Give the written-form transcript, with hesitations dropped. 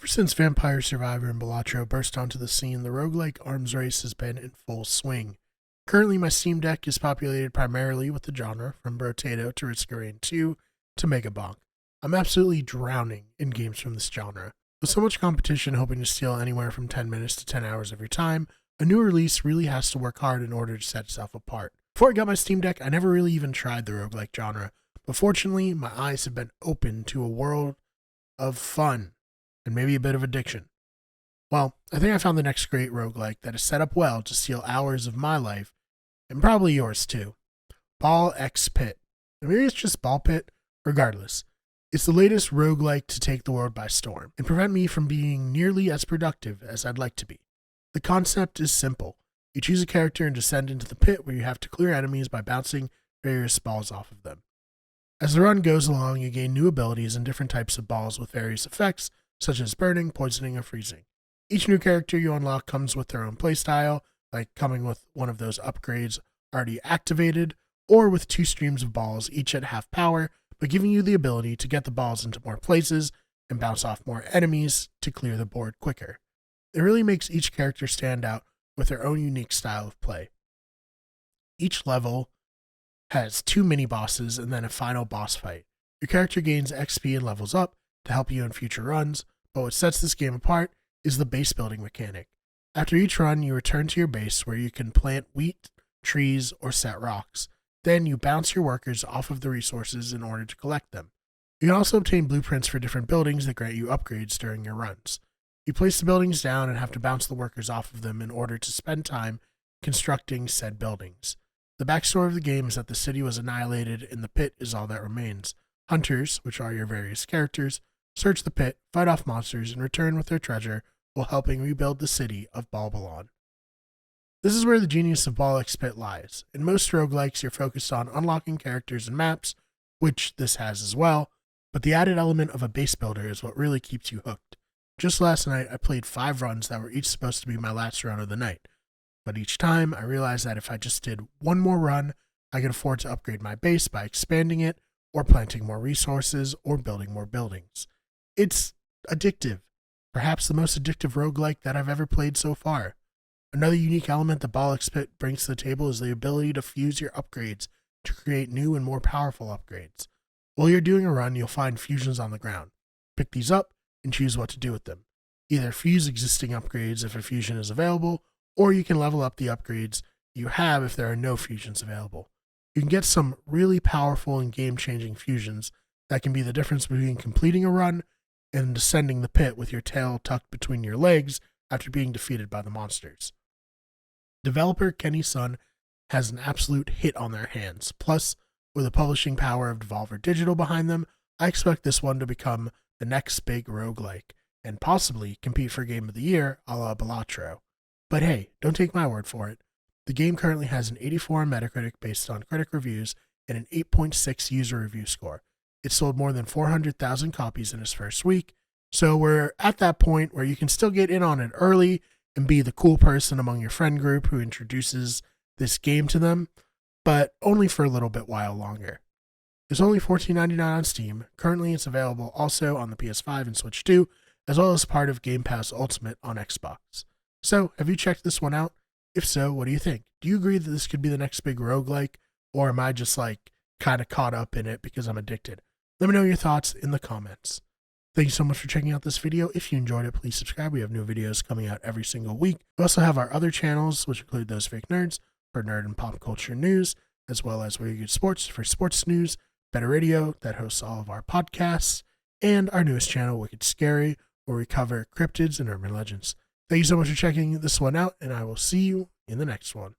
since Vampire Survivor and Balatro burst onto the scene, the roguelike arms race has been in full swing. Currently, my Steam Deck is populated primarily with the genre, from Brotato to Risk of Rain 2 to Megabonk. I'm absolutely drowning in games from this genre. With so much competition hoping to steal anywhere from 10 minutes to 10 hours of your time, a new release really has to work hard in order to set itself apart. Before I got my Steam Deck, I never really even tried the roguelike genre, but fortunately, my eyes have been opened to a world of fun and maybe a bit of addiction. Well, I think I found the next great roguelike that is set up well to steal hours of my life, and probably yours too. Ball X Pit. Maybe it's just Ball Pit. Regardless, it's the latest roguelike to take the world by storm and prevent me from being nearly as productive as I'd like to be. The concept is simple. You choose a character and descend into the pit where you have to clear enemies by bouncing various balls off of them. As the run goes along, you gain new abilities and different types of balls with various effects, such as burning, poisoning, or freezing. Each new character you unlock comes with their own playstyle, like coming with one of those upgrades already activated, or with 2 streams of balls, each at half power, but giving you the ability to get the balls into more places and bounce off more enemies to clear the board quicker. It really makes each character stand out with their own unique style of play. Each level has 2 mini-bosses and then a final boss fight. Your character gains XP and levels up to help you in future runs, but what sets this game apart is the base building mechanic. After each run, you return to your base where you can plant wheat, trees, or set rocks. Then you bounce your workers off of the resources in order to collect them. You can also obtain blueprints for different buildings that grant you upgrades during your runs. You place the buildings down and have to bounce the workers off of them in order to spend time constructing said buildings. The backstory of the game is that the city was annihilated and the pit is all that remains. Hunters, which are your various characters, search the pit, fight off monsters, and return with their treasure while helping rebuild the city of Balbalon. This is where the genius of Ball X Pit lies. In most roguelikes, you're focused on unlocking characters and maps, which this has as well, but the added element of a base builder is what really keeps you hooked. Just last night, I played 5 runs that were each supposed to be my last run of the night, but each time I realized that if I just did one more run, I could afford to upgrade my base by expanding it, or planting more resources, or building more buildings. It's addictive, perhaps the most addictive roguelike that I've ever played so far. Another unique element that Ball X Pit brings to the table is the ability to fuse your upgrades to create new and more powerful upgrades. While you're doing a run, you'll find fusions on the ground. Pick these up and choose what to do with them. Either fuse existing upgrades if a fusion is available, or you can level up the upgrades you have if there are no fusions available. You can get some really powerful and game-changing fusions that can be the difference between completing a run and descending the pit with your tail tucked between your legs after being defeated by the monsters. Developer Kenny Sun has an absolute hit on their hands. Plus, with the publishing power of Devolver Digital behind them, I expect this one to become the next big roguelike, and possibly compete for Game of the Year a la Balatro. But hey, don't take my word for it. The game currently has an 84 on Metacritic based on critic reviews and an 8.6 user review score. It sold more than 400,000 copies in its first week, so we're at that point where you can still get in on it early and be the cool person among your friend group who introduces this game to them, but only for a little bit while longer. It's only $14.99 on Steam. Currently, it's available also on the PS5 and Switch 2, as well as part of Game Pass Ultimate on Xbox. So, have you checked this one out? If so, what do you think? Do you agree that this could be the next big roguelike, or am I just kind of caught up in it because I'm addicted? Let me know your thoughts in the comments. Thank you so much for checking out this video. If you enjoyed it, please subscribe. We have new videos coming out every single week. We also have our other channels, which include Those Fake Nerds for nerd and pop culture news, as well as Really Good Sports for sports news, Better Radio that hosts all of our podcasts, and our newest channel, Wicked Scary, where we cover cryptids and urban legends. Thank you so much for checking this one out, and I will see you in the next one.